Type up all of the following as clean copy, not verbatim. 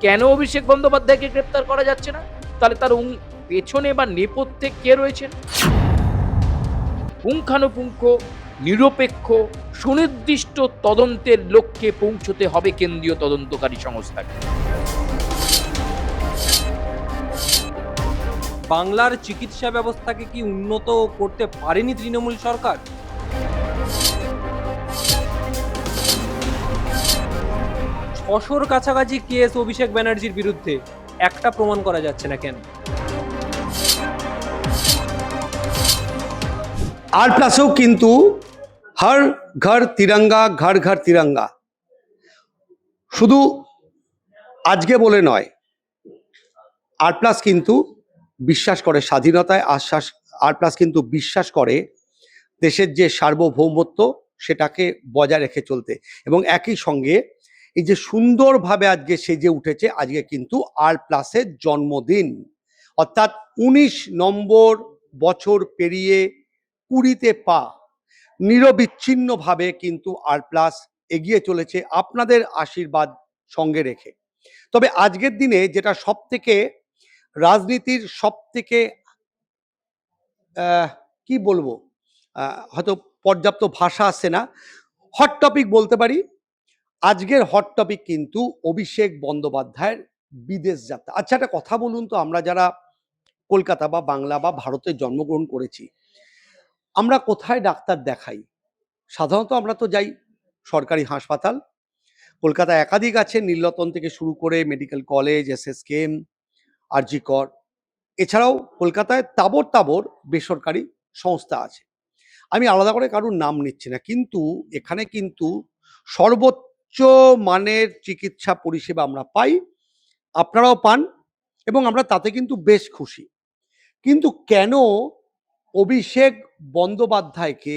কেন অভিষেক বন্দ্যোপাধ্যায়কে গ্রেপ্তার করা যাচ্ছে না? তাহলে তার পেছনে বা নেপথ্যে কে রয়েছেন? পুঙ্খানুপুঙ্খ, নিরপেক্ষ, সুনির্দিষ্ট তদন্তের লক্ষ্যে পৌঁছতে হবে কেন্দ্রীয় তদন্তকারী সংস্থাকে। বাংলার চিকিৎসা ব্যবস্থাকে কি উন্নত করতে পারেনি তৃণমূল সরকার? ছশোর কাছাকাছি কেস অভিষেক ব্যানার্জির বিরুদ্ধে, একটা প্রমাণ করা যাচ্ছে না কেন? আর প্লাসেও কিন্তু হর ঘর তিরঙ্গা, ঘর ঘর তিরঙ্গা শুধু আজকে বলে নয়, আর প্লাস কিন্তু বিশ্বাস করে স্বাধীনতায়, আর প্লাস কিন্তু বিশ্বাস করে দেশের যে সার্বভৌমত্ব সেটাকে বজায় রেখে চলতে, এবং একই সঙ্গে এই যে সুন্দরভাবে আজকে সেজে উঠেছে, আজকে কিন্তু আর প্লাসের জন্মদিন, অর্থাৎ ১৯ নম্বর বছর পেরিয়ে ২০-তে পা, নিরবিচ্ছিন্নভাবে কিন্তু আর প্লাস এগিয়ে চলেছে আপনাদের আশীর্বাদ সঙ্গে রেখে। তবে আজকের দিনে যেটা সব থেকে রাজনীতির সব থেকে কি বলবো, হয়তো পর্যাপ্ত ভাষা আসছে না, হট টপিক বলতে পারি, আজকের হট টপিক কিন্তু অভিষেক বন্দ্যোপাধ্যায়ের বিদেশ যাত্রা। আচ্ছা, একটা কথা বলুন তো, আমরা যারা কলকাতা বা বাংলা বা ভারতে জন্মগ্রহণ করেছি, আমরা কোথায় ডাক্তার দেখাই? সাধারণত আমরা তো যাই সরকারি হাসপাতাল। কলকাতায় একাধিক আছে, নীলরতন থেকে শুরু করে মেডিকেল কলেজ, SSKM, RG কর, এছাড়াও কলকাতায় তাবর তাবর বেসরকারি সংস্থা আছে। আমি আলাদা করে কারোর নাম নিচ্ছি না, কিন্তু এখানে কিন্তু সর্বোচ্চ মানের চিকিৎসা পরিষেবা আমরা পাই, আপনারাও পান, এবং আমরা তাতে কিন্তু বেশ খুশি। কিন্তু কেন অভিষেক বন্দ্যোপাধ্যায়কে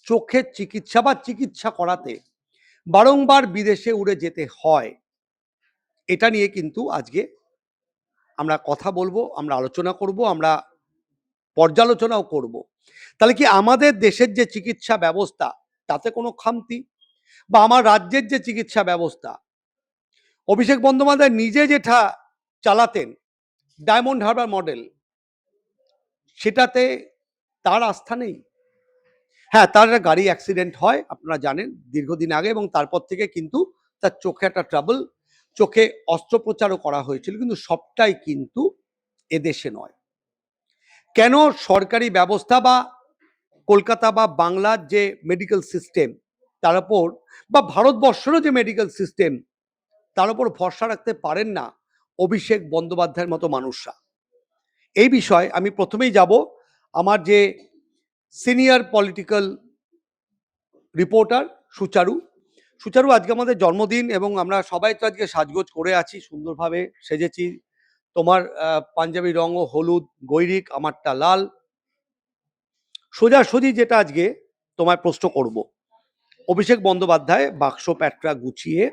চোখের চিকিৎসা বা চিকিৎসা করাতে বারংবার বিদেশে উড়ে যেতে হয়? এটা নিয়ে কিন্তু আজকে আমরা কথা বলবো, আমরা আলোচনা করব, আমরা পর্যালোচনাও করব। তাহলে কি আমাদের দেশের যে চিকিৎসা ব্যবস্থা তাতে কোনো খামতি, বা আমার রাজ্যের যে চিকিৎসা ব্যবস্থা, অভিষেক বন্দ্যোপাধ্যায় নিজে যেটা চালাতেন ডায়মন্ড হারবার মডেল, সেটাতে তার আস্থা নেই? হ্যাঁ, তার একটা গাড়ি অ্যাক্সিডেন্ট হয়, আপনারা জানেন, দীর্ঘদিন আগে, এবং তারপর থেকে কিন্তু তার চোখে একটা ট্রাবল, চোখে অস্ত্রোপচারও করা হয়েছিল, কিন্তু সবটাই কিন্তু এদেশে নয়। কেন সরকারি ব্যবস্থা বা কলকাতা বা বাংলার যে মেডিকেল সিস্টেম তার উপর, বা ভারতবর্ষেরও যে মেডিকেল সিস্টেম তার উপর ভরসা রাখতে পারেন না অভিষেক বন্দ্যোপাধ্যায়ের মতো মানুষরা? এই বিষয়ে আমি প্রথমেই যাব আমার যে সিনিয়র পলিটিক্যাল রিপোর্টার সুচারু। সুচারু, আজকে আমাদের জন্মদিন, এবং আমরা সবাই তো আজকে সাজগোজ করে আছি, সুন্দরভাবে সেজেছি। তোমার পাঞ্জাবি রঙও হলুদ গৈরিক, আমারটা লাল। সোজাসুজি যেটা আজকে তোমায় প্রশ্ন করব, অভিষেক বন্দ্যোপাধ্যায় বাক্স প্যাটরা গুছিয়ে,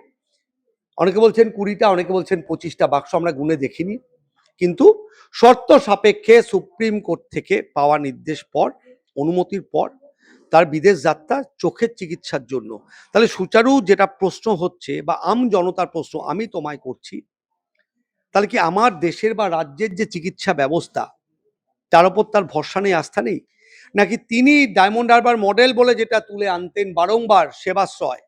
অনেকে বলছেন 20টা, অনেকে বলছেন 25টা বাক্স, আমরা গুনে দেখিনি, কিন্তু শর্ত সাপেক্ষে সুপ্রিম কোর্ট থেকে পাওয়া নির্দেশ পর, অনুমতির পর তার বিদেশ যাত্রা চোখের চিকিৎসার জন্য। তাহলে সুচারু, যেটা প্রশ্ন হচ্ছে বা আম জনতার প্রশ্ন আমি তোমায় করছি, তাহলে কি আমার দেশের বা রাজ্যের যে চিকিৎসা ব্যবস্থা তার উপর তার ভরসা নেই, আস্থা নেই? নাকি তিনি ডায়মন্ড হারবার মডেল বলে যেটা তুলে আনতেন বারংবার সেবাশ্রয়,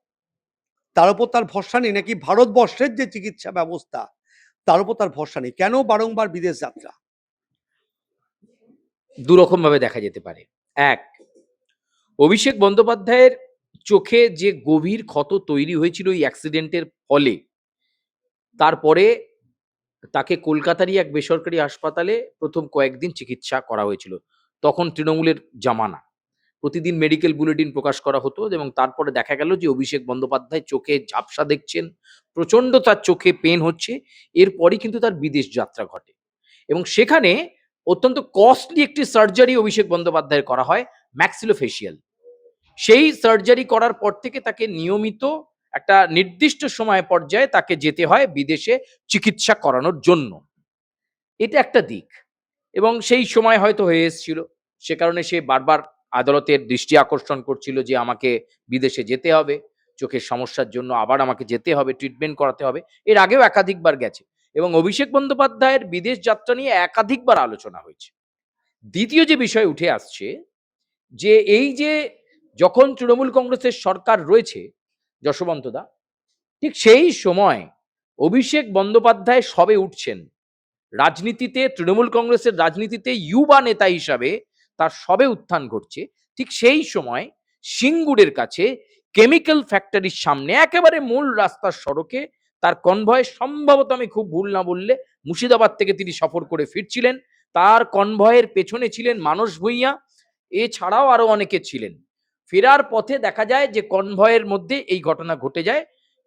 তার উপর তার ভরসা নেই? নাকি ভারতবর্ষের যে চিকিৎসা ব্যবস্থা তার উপর তার ভরসা নেই? কেন বারংবার বিদেশ যাত্রা? দুরকম ভাবে দেখা যেতে পারে। এক, অভিষেক বন্দ্যোপাধ্যায়ের চোখে যে গভীর ক্ষত তৈরি হয়েছিল এই অ্যাক্সিডেন্টের ফলে, তারপরে তাকে কলকাতারই এক বেসরকারি হাসপাতালে প্রথম কয়েকদিন চিকিৎসা করা হয়েছিল। তখন তৃণমূলের জামানা। প্রতিদিন মেডিকেল বুলেটিন প্রকাশ করা হতো, এবং তারপরে দেখা গেল যে অভিষেক বন্দ্যোপাধ্যায় চোখে ঝাপসা দেখছেন, প্রচণ্ড তার চোখে পেন হচ্ছে। এরপরই কিন্তু তার বিদেশ যাত্রা ঘটে, এবং সেখানে অত্যন্ত কস্টলি একটি সার্জারি অভিষেক বন্দ্যোপাধ্যায়ের করা হয়, ম্যাক্সিলোফেশিয়াল। সেই সার্জারি করার পর থেকে তাকে নিয়মিত একটা নির্দিষ্ট সময় পর্যায়ে তাকে যেতে হয় বিদেশে চিকিৎসা করানোর জন্য। এটা একটা দিক, এবং সেই সময় হয়তো হয়ে এসেছিল, সে কারণে সে বারবার আদালতের দৃষ্টি আকর্ষণ করছিল যে আমাকে বিদেশে যেতে হবে। চোখের সমস্যার জন্য আবার আমাকে যেতে হবে, ট্রিটমেন্ট করাতে হবে। এর আগেও একাধিকবার গেছে এবং অভিষেক বন্দ্যোপাধ্যায়ের বিদেশ যাত্রা নিয়ে একাধিকবার আলোচনা হয়েছে। দ্বিতীয় যে বিষয় উঠে আসছে যে এই যে যখন তৃণমূল কংগ্রেসের সরকার রয়েছে যশবন্তদা, ঠিক সেই সময় অভিষেক বন্দ্যোপাধ্যায় সবে উঠছেন রাজনীতিতে, তৃণমূল কংগ্রেসের রাজনীতিতে ইউবা নেতা হিসাবে তার সবে উত্থান ঘটছে। ঠিক সেই সময় সিঙ্গুরের কাছে কেমিক্যাল ফ্যাক্টরির সামনে একেবারে মূল রাস্তার সড়কে তার কনভয়, সম্ভবত আমি খুব ভুল না বললে মুর্শিদাবাদ থেকে তিনি সফর করে ফিরছিলেন। তার কনভয়ের পেছনে ছিলেন মানস ভূঁইয়া, এছাড়াও আরো অনেকে ছিলেন। ফেরার পথে দেখা যায় যে কনভয়ের মধ্যে এই ঘটনা ঘটে যায়।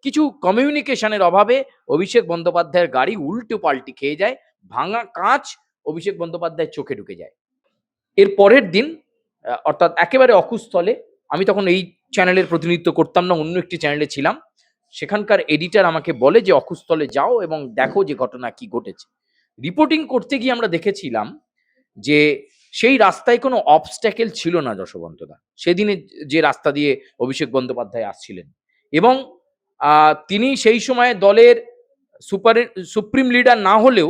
কিছু কমিউনিকেশনের অভাবে অভিষেক বন্দ্যোপাধ্যায়ের গাড়ি উল্টো পাল্টি খেয়ে যায়, ভাঙা কাঁচ অভিষেক বন্দ্যোপাধ্যায়ের চোখে ঢুকে যায়। এর পরের দিন অর্থাৎ একেবারে অকুস্থলে, আমি তখন এই চ্যানেলের প্রতিনিধিত্ব করতাম না, অন্য একটি চ্যানেলে ছিলাম, সেখানকার এডিটার আমাকে বলে যে অকুস্থলে যাও এবং দেখো যে ঘটনা কি ঘটেছে। রিপোর্টিং করতে গিয়ে আমরা দেখেছিলাম যে সেই রাস্তায় কোনো অবস্ট্যাকেল ছিল না যশবন্তদা, সেদিনে যে রাস্তা দিয়ে অভিষেক বন্দ্যোপাধ্যায় আসছিলেন। এবং তিনি সেই সময় দলের সুপ্রিম লিডার না হলেও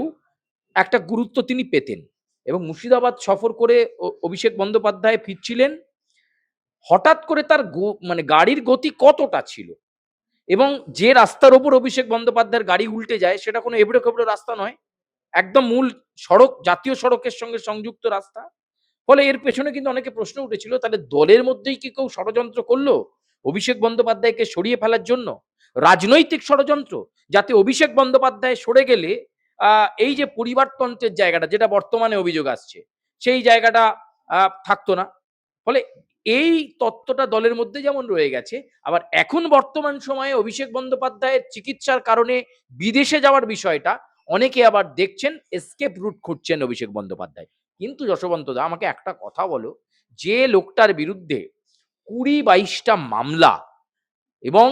একটা গুরুত্ব তিনি পেতেন। এবং মুর্শিদাবাদ সফর করে অভিষেক বন্দ্যোপাধ্যায় ফিরছিলেন, হঠাৎ করে তার মানে গাড়ির গতি কতটা ছিল, এবং যে রাস্তার ওপর অভিষেক বন্দ্যোপাধ্যায়ের গাড়ি উল্টে যায় সেটা কোনো এবড়ো খেবড়ো রাস্তা নয়, একদম মূল সড়ক, জাতীয় সড়কের সঙ্গে সংযুক্ত রাস্তা। ফলে এর পেছনে কিন্তু অনেকে প্রশ্ন উঠেছিল, তাহলে দলের মধ্যেই কি কেউ ষড়যন্ত্র করলো অভিষেক বন্দ্যোপাধ্যায়কে সরিয়ে ফেলার জন্য, রাজনৈতিক ষড়যন্ত্র, যাতে অভিষেক বন্দ্যোপাধ্যায় সরে গেলে এই যে পরিবারতন্ত্রের জায়গাটা, যেটা বর্তমানে অভিযোগ আসছে, সেই জায়গাটা থাকতো না। ফলে এই তত্ত্বটা দলের মধ্যে যেমন রয়ে গেছে, আবার এখন বর্তমান সময়ে অভিষেক বন্দ্যোপাধ্যায়ের চিকিৎসার কারণে বিদেশে যাওয়ার বিষয়টা অনেকে আবার দেখছেন এসকেপ রুট খুঁজছেন অভিষেক বন্দ্যোপাধ্যায়। কিন্তু যশবন্তদা, আমাকে একটা কথা বলো, যে লোকটার বিরুদ্ধে ২০-২২টা মামলা এবং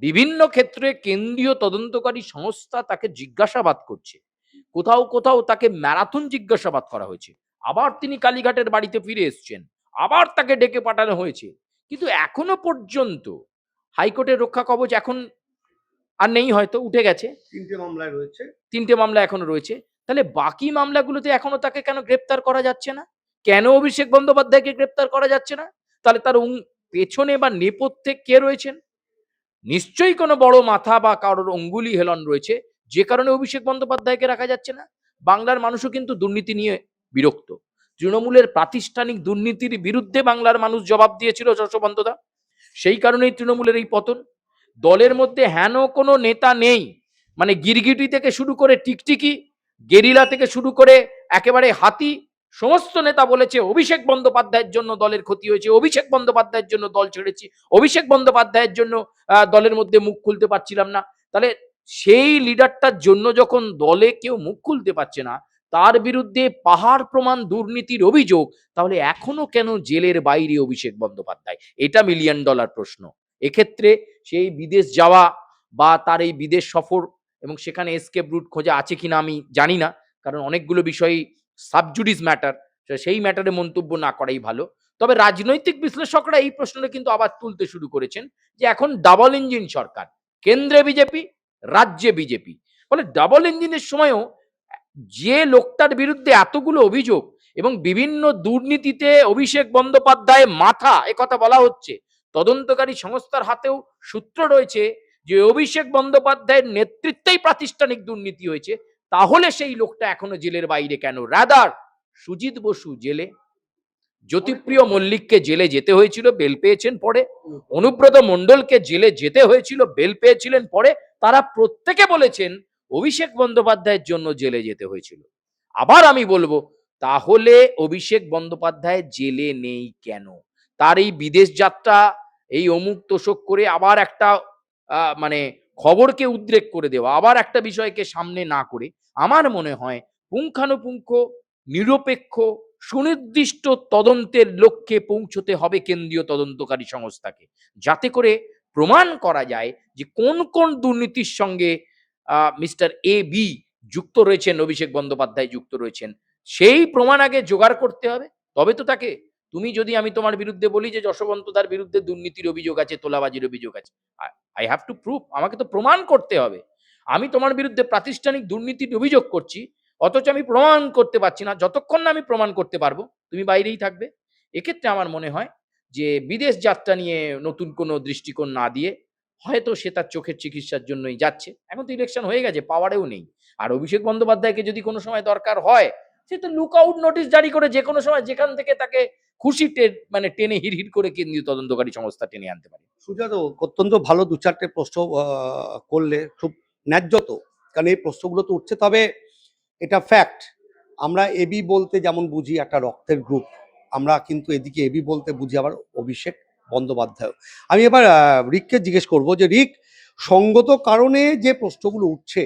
বিভিন্ন ক্ষেত্রে কেন্দ্রীয় তদন্তকারী সংস্থা তাকে জিজ্ঞাসাবাদ করছে, কোথাও কোথাও তাকে ম্যারাথন জিজ্ঞাসাবাদ করা হয়েছে, আবার তিনি কালীঘাটের বাড়িতে ফিরে এসছেন, আবার তাকে ডেকে পাঠানো হয়েছে, কিন্তু এখনো পর্যন্ত হাইকোর্টের রক্ষা কবচ এখন আর নেই, হয়তো উঠে গেছে, 3টে মামলায় রয়েছে, 3টে মামলা এখনো রয়েছে। তাহলে বাকি মামলাগুলোতে এখনো তাকে কেন গ্রেপ্তার করা যাচ্ছে না? কেন অভিষেক বন্দ্যোপাধ্যায়কে গ্রেপ্তার করা যাচ্ছে না? তাহলে তার পেছনে বা নেপথ্যে কে রয়েছেন? নিশ্চয়ই কোনো বড় মাথা বা কারোর অঙ্গুলি হেলন রয়েছে, যে কারণে অভিষেক বন্দ্যোপাধ্যায়কে রাখা যাচ্ছে না। বাংলার মানুষও কিন্তু দুর্নীতি নিয়ে বিরক্ত। তৃণমূলের প্রাতিষ্ঠানিক দুর্নীতির বিরুদ্ধে বাংলার মানুষ জবাব দিয়েছিল যশবন্তদা, সেই কারণেই তৃণমূলের এই পতন। দলের মধ্যে হেন কোনো নেতা নেই, মানে গিরগিটি থেকে শুরু করে টিকটিকি, গেরিলা থেকে শুরু করে একেবারে হাতি, সমস্ত নেতা বলেছে অভিষেক বন্দ্যোপাধ্যায়ের জন্য দলের ক্ষতি হয়েছে, অভিষেক বন্দ্যোপাধ্যায়ের জন্য দল ছেড়েছি, অভিষেক বন্দ্যোপাধ্যায়ের জন্য দলের মধ্যে মুখ খুলতে পারছিলাম না। তাহলে সেই লিডারটার জন্য যখন দলে কেউ মুখ খুলতে পারছে না, তার বিরুদ্ধে পাহাড় প্রমাণ দুর্নীতির অভিযোগ, তাহলে এখনো কেন জেলের বাইরে অভিষেক বন্দ্যোপাধ্যায়? এটা $1,000,000 প্রশ্ন। এক্ষেত্রে সেই বিদেশ যাওয়া বা তার এই বিদেশ সফর এবং সেখানে এসকেপ রুট খোঁজা আছে কিনা আমি জানি না, কারণ অনেকগুলো বিষয়ই সাবজুডিস ম্যাটার, সেই ম্যাটারে মন্তব্য না করাই ভালো। তবে রাজনৈতিক বিশ্লেষকরা এই প্রশ্নটা কিন্তু আবার তুলতে শুরু করেছেন যে এখন ডাবল ইঞ্জিন সরকার, কেন্দ্রে বিজেপি, রাজ্যে বিজেপি। ফলে ডাবল ইঞ্জিনের সময়ও যে লোকটার বিরুদ্ধে এতগুলো অভিযোগ এবং বিভিন্ন দুর্নীতিতে অভিষেক বন্দ্যোপাধ্যায় মাথা, একথা বলা হচ্ছে, তদন্তকারী সংস্থার হাতেও সূত্র রয়েছে যে অভিষেক বন্দ্যোপাধ্যায়ের নেতৃত্বেই প্রাতিষ্ঠানিক দুর্নীতি হয়েছে, তাহলে সেই লোকটা এখনো জেলের বাইরে কেন? রাদার সুজিত বসু জেলে, জ্যোতিপ্রিয় মল্লিককে জেলে যেতে হয়েছিল, বেল পেয়েছেন পরে, অনুব্রত মণ্ডলকে জেলে যেতে হয়েছিল, বেল পেয়েছিলেন পরে, তারা প্রত্যেকে বলেছেন অভিষেক বন্দ্যোপাধ্যায়ের জন্য জেলে যেতে হয়েছিল। আবার আমি বলবো, তাহলে অভিষেক বন্দ্যোপাধ্যায় জেলে নেই কেন? তার এই বিদেশ যাত্রা, এই অমুক তোষক করে আবার একটা মানে খবরকে উদ্রেক করে দেওয়া, আবার একটা বিষয়কে সামনে না করে, আমার মনে হয় পুঙ্খানুপুঙ্খ নিরপেক্ষ সুনির্দিষ্ট তদন্তের লক্ষ্যে পৌঁছতে হবে কেন্দ্রীয় তদন্তকারী সংস্থাকে, যাতে করে প্রমাণ করা যায় যে কোন কোন দুর্নীতির সঙ্গে মিস্টার এ বি যুক্ত রয়েছেন, অভিষেক বন্দ্যোপাধ্যায় যুক্ত রয়েছেন। সেই প্রমাণ আগে জোগাড় করতে হবে, তবে তো তাকে তুমি যদি আমি তোমার বিরুদ্ধে বলি যে যশবন্তদার বিরুদ্ধে দুর্নীতির অভিযোগ আছে, তোলাবাজির অভিযোগ আছে, আই হ্যাভ টু প্রুভ, আমাকে তো প্রমাণ করতে হবে। আমি তোমার বিরুদ্ধে প্রাতিষ্ঠানিক দুর্নীতির অভিযোগ করছি, অথচ আমি প্রমাণ করতে পারছি না। যতক্ষণ না আমি প্রমাণ করতে পারবো, তুমি বাইরেই থাকবে। এক্ষেত্রে আমার মনে হয় যে বিদেশ যাত্রা নিয়ে নতুন কোনো দৃষ্টিকোণ না দিয়ে হয়তো সে তার চোখের চিকিৎসার জন্যই যাচ্ছে। এখন তো ইলেকশন হয়ে গেছে, পাওয়ারেও নেই। আর অভিষেক বন্দ্যোপাধ্যায়কে যদি কোনো সময় দরকার হয়, সে তো লুক আউট নোটিশ জারি করে যে কোনো সময় যেখান থেকে তাকে খুশি মানে টেনে হিড় করে কেন্দ্রীয় তদন্তকারী সংস্থা টেনে আনতে পারে। সুজাত, অত্যন্ত ভালো দু চারটে প্রশ্ন করলে, খুব ন্যায্য তো, কারণ এই প্রশ্নগুলো তো উঠছে। তবে এটা ফ্যাক্ট, আমরা এবি বলতে যেমন বুঝি একটা রক্তের গ্রুপ, আমরা কিন্তু এদিকে এবি বলতে বুঝি আবার অভিষেক বন্দ্যোপাধ্যায়। আমি এবার রিককে জিজ্ঞেস করব যে রিক, সঙ্গত কারণে যে প্রশ্নগুলো উঠছে,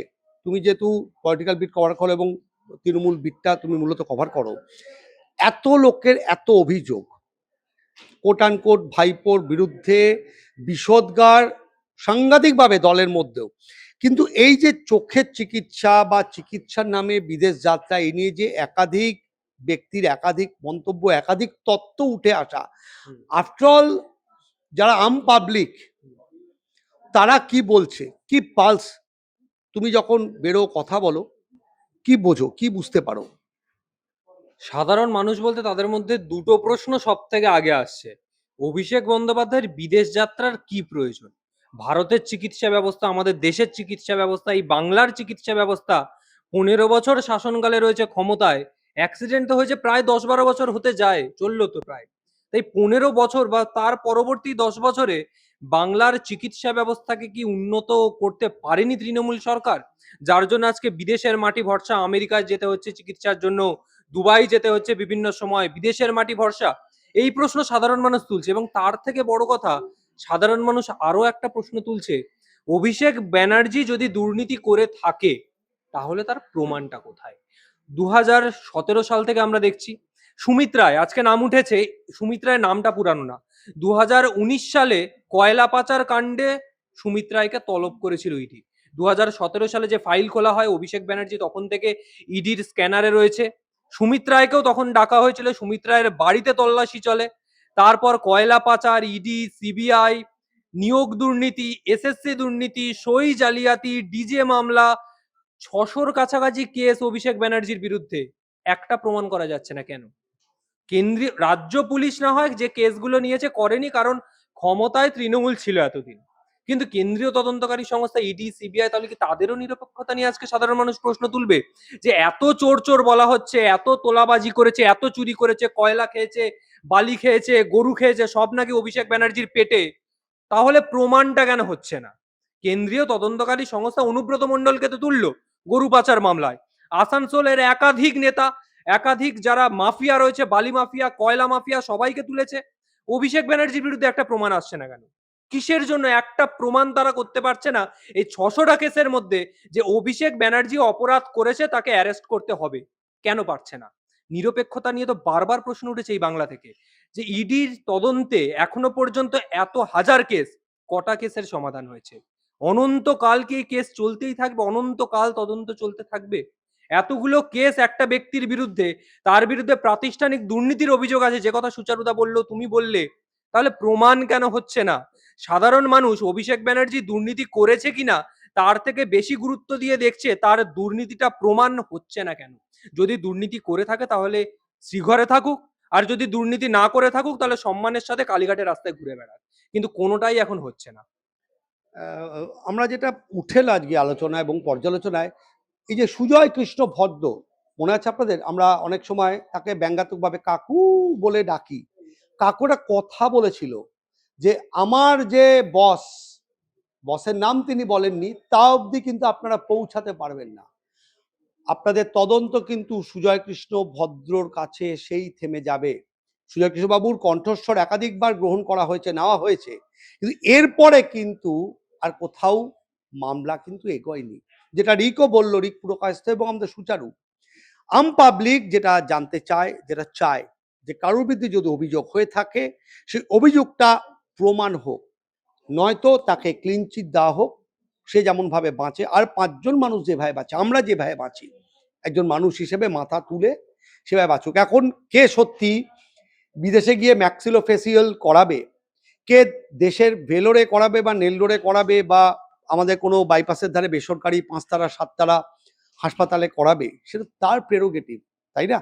তুমি যেহেতু পলিটিক্যাল বিট কভার করো এবং তৃণমূল বিটটা তুমি মূলত কভার করো, এত লোকের এত অভিযোগ, কোট আনকোট ভাইপোর বিরুদ্ধে বিষোদ্গার সাংঘাতিকভাবে দলের মধ্যেও, কিন্তু এই যে চোখের চিকিৎসা বা চিকিৎসার নামে বিদেশ যাত্রা, এই নিয়ে যে একাধিক ব্যক্তির একাধিক মন্তব্য, একাধিক তত্ত্ব উঠে আসা, আফটারঅল যারা আম পাবলিক তারা কি বলছে, কি পালস, তুমি যখন বেরো কথা বলো, কি বোঝো, কি বুঝতে পারো? সাধারণ মানুষ বলতে তাদের মধ্যে দুটো প্রশ্ন সব থেকে আগে আসছে। অভিষেক বন্দ্যোপাধ্যায়ের বিদেশ যাত্রার কি প্রয়োজন? ভারতের চিকিৎসা ব্যবস্থা, আমাদের দেশের চিকিৎসা ব্যবস্থা, এই বাংলার চিকিৎসা ব্যবস্থা 15 বছর শাসনকালে রয়েছে ক্ষমতায়, অ্যাক্সিডেন্ট তো হয়েছে প্রায় 10-12 বছর হতে যায়, চললো তো প্রায়। তাই 15 বছর বা তার পরবর্তী 10 বছরে বাংলার চিকিৎসা ব্যবস্থাকে কি উন্নত করতে পারেনি তৃণমূল সরকার? যার জন্য আজকে বিদেশের মাটি ভরসা, আমেরিকায় যেতে হচ্ছে চিকিৎসার জন্য, দুবাই যেতে হচ্ছে বিভিন্ন সময়, বিদেশের মাটি ভরসা। এই প্রশ্ন সাধারণ মানুষ তুলছে, এবং তার থেকে বড় কথা, সাধারণ মানুষ আরো একটা প্রশ্ন তুলছে, অভিষেক ব্যানার্জি যদি দুর্নীতি করে থাকে তাহলে তার প্রমাণটা কোথায়? 2017 সাল থেকে আমরা দেখছি সুমিত রায়, আজকে নাম উঠেছে, সুমিত রায় নামটা পুরানো না, 2019 সালে কয়লা পাচার কাণ্ডে সুমিত রায়কে তলব করেছিল ইডি। 2017 সালে যে ফাইল খোলা হয়, অভিষেক ব্যানার্জি তখন থেকে ইডির স্ক্যানারে রয়েছে। সুমিত রায়কেও তখন ডাকা হয়েছিল, সুমিত রায়ের বাড়িতে তল্লাশি চলে। তারপর কয়লা পাচার, ইডি, সিবিআই, নিয়োগ দুর্নীতি, এসএসসি দুর্নীতি, সই জালিয়াতি, ডিজে মামলা, 600-র কাছাকাছি কেস অভিষেক ব্যানার্জির বিরুদ্ধে। একটা প্রমাণ করা যাচ্ছে না কেন? কেন্দ্রীয় রাজ্য পুলিশ না হয় যে কেসগুলো নিয়েছে করেনি, কারণ ক্ষমতায় তৃণমূল ছিল এতদিন, কিন্তু কেন্দ্রীয় তদন্তকারী সংস্থা ইডি, সিবিআই, তাহলে কি তাদেরও নিরপেক্ষতা নিয়ে আজকে সাধারণ মানুষ প্রশ্ন তুলবে? যে এত চোর চোর বলা হচ্ছে, এত তোলাবাজি করেছে, এত চুরি করেছে, কয়লা খেয়েছে, বালি খেয়েছে, গরু খেয়েছে, সব নাকি অভিষেক ব্যানার্জির পেটে, তাহলে প্রমাণটা কেন হচ্ছে না? কেন্দ্রীয় তদন্তকারী সংস্থা অনুব্রত মণ্ডলকে তো তুললো গরু পাচার মামলায়, আসানসোলের একাধিক নেতা, একাধিক যারা মাফিয়া রয়েছে, বালি মাফিয়া, কয়লা মাফিয়া, সবাইকে তুলেছে। অভিষেক ব্যানার্জির বিরুদ্ধে একটা প্রমাণ আসছে না কেন? কিসের জন্য একটা প্রমাণ তারা করতে পারছে না এই 600টা কেসের মধ্যে যে অভিষেক ব্যানার্জি অপরাধ করেছে, তাকে অ্যারেস্ট করতে হবে? কেন পারছে না? নিরপেক্ষতা নিয়ে তো বারবার প্রশ্ন উঠেছে এই বাংলা থেকে, যে ইডির তদন্তে এখনো পর্যন্ত এত হাজার কেস, কটা কেসের সমাধান হয়েছে? অনন্তকাল কি এই কেস চলতেই থাকবে? অনন্তকাল তদন্ত চলতে থাকবে? এতগুলো কেস একটা ব্যক্তির বিরুদ্ধে, তার বিরুদ্ধে প্রাতিষ্ঠানিক দুর্নীতির অভিযোগ আছে, যে কথা সুচারুদা বললো, তুমি বললে, তাহলে প্রমাণ কেন হচ্ছে না? সাধারণ মানুষ অভিষেক ব্যানার্জি দুর্নীতি করেছে কিনা তার থেকে বেশি গুরুত্ব দিয়ে দেখছে তার দুর্নীতিটা প্রমাণ হচ্ছে না কেন। যদি দুর্নীতি করে থাকে তাহলে শ্রীঘরে থাকুক, আর যদি দুর্নীতি না করে থাকুক তাহলে সম্মানের সাথে কালীঘাটের রাস্তায় ঘুরে বেড়াক, কিন্তু কোনোটাই এখন হচ্ছে না। আমরা যেটা উঠেল আজকে আলোচনা এবং পর্যালোচনায়, এই যে সুজয় কৃষ্ণ ভদ্র, মনে আছে আপনাদের? আমরা অনেক সময় তাকে ব্যঙ্গাত্মকভাবে কাকু বলে ডাকি। কাকুটা কথা বলেছিল যে আমার যে বসের নাম তিনি বলেননি, তা অবধি কিন্তু আপনারা পৌঁছাতে পারবেন না। আপনাদের তদন্ত কিন্তু সুজয় কৃষ্ণ ভদ্রর কাছে সেই থেমে যাবে। সুজয় কৃষ্ণবাবুর কণ্ঠস্বর একাধিকবার গ্রহণ করা হয়েছে, নেওয়া হয়েছে, কিন্তু এরপরে কিন্তু আর কোথাও মামলা কিন্তু এগোয়নি। যেটা রিকও বললো, রিক পুরো কায়স্থ এবং আমাদের সুচারু। আম পাবলিক যেটা জানতে চায়, যেটা চায়, যে কারোর বিরুদ্ধে যদি অভিযোগ হয়ে থাকে সেই অভিযোগটা প্রমাণ হোক, নয়তো তাকে ক্লিন চিট দেওয়া হোক, সে যেমনভাবে বাঁচে, আর 5জন মানুষ যেভাবে বাঁচে, আমরা যেভাবে বাঁচি, একজন মানুষ হিসেবে মাথা তুলে সেভাবে বাঁচুক। এখন কে সত্যি বিদেশে গিয়ে ম্যাক্সিলোফেসিয়াল করাবে, কে দেশের ভেলোরে করাবে বা নেল্লোরে করাবে বা আমাদের কোনো বাইপাসের ধারে বেসরকারি 5 তারা 7 তারা হাসপাতালে করাবে, সেটা তার প্রেরোগেটিভ, তাই না?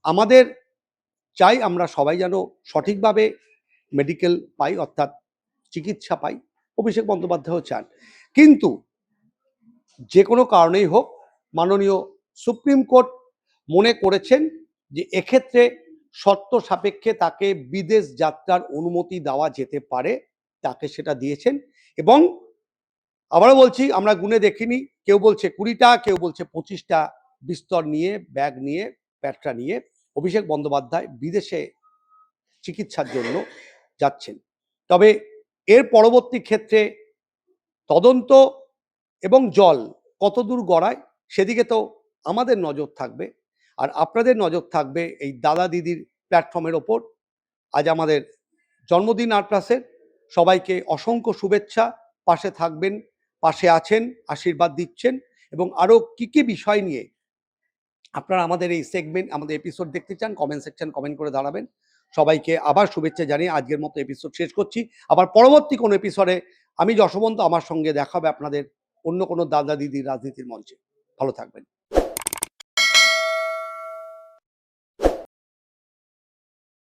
আমাদের চাই আমরা সবাই যেন সঠিকভাবে মেডিকেল পাই, অর্থাৎ চিকিৎসা পাই। অভিষেক বন্দ্যোপাধ্যায়ও চান, কিন্তু যে কোনো কারণেই হোক মাননীয় সুপ্রিম কোর্ট মনে করেছেন যে এক্ষেত্রে শর্ত সাপেক্ষে তাকে বিদেশ যাত্রার অনুমতি দেওয়া যেতে পারে, তাকে সেটা দিয়েছেন। এবং আবারও বলছি, আমরা গুনে দেখিনি, কেউ বলছে 20টা, কেউ বলছে 25টা বিস্তর নিয়ে, ব্যাগ নিয়ে, প্যাটরা নিয়ে অভিষেক বন্দ্যোপাধ্যায় বিদেশে চিকিৎসার জন্য যাচ্ছেন। তবে এর পরবর্তী ক্ষেত্রে তদন্ত এবং জল কতদূর গড়ায় সেদিকে তো আমাদের নজর থাকবে, আর আপনাদের নজর থাকবে এই দাদা দিদির প্ল্যাটফর্মের ওপর। আজ আমাদের জন্মদিন আর্ট্রাসের, সবাইকে অসংখ্য শুভেচ্ছা। পাশে থাকবেন, পাশে আছেন, আশীর্বাদ দিচ্ছেন, এবং আরও কী কী বিষয় নিয়ে আপনারা আমাদের এই সেগমেন্ট, আমাদের এপিসোড দেখতে চান, কমেন্ট সেকশন কমেন্ট করে দাঁড়াবেন। সবাইকে আবার শুভেচ্ছা জানিয়ে আজকের মতো এপিসোড শেষ করছি। আবার পরবর্তী কোনো এপিসোডে আমি যশবন্ত, আমার সঙ্গে দেখা হবে আপনাদের অন্য কোনো দাদা দিদির রাজনীতির মঞ্চে। ভালো থাকবেন।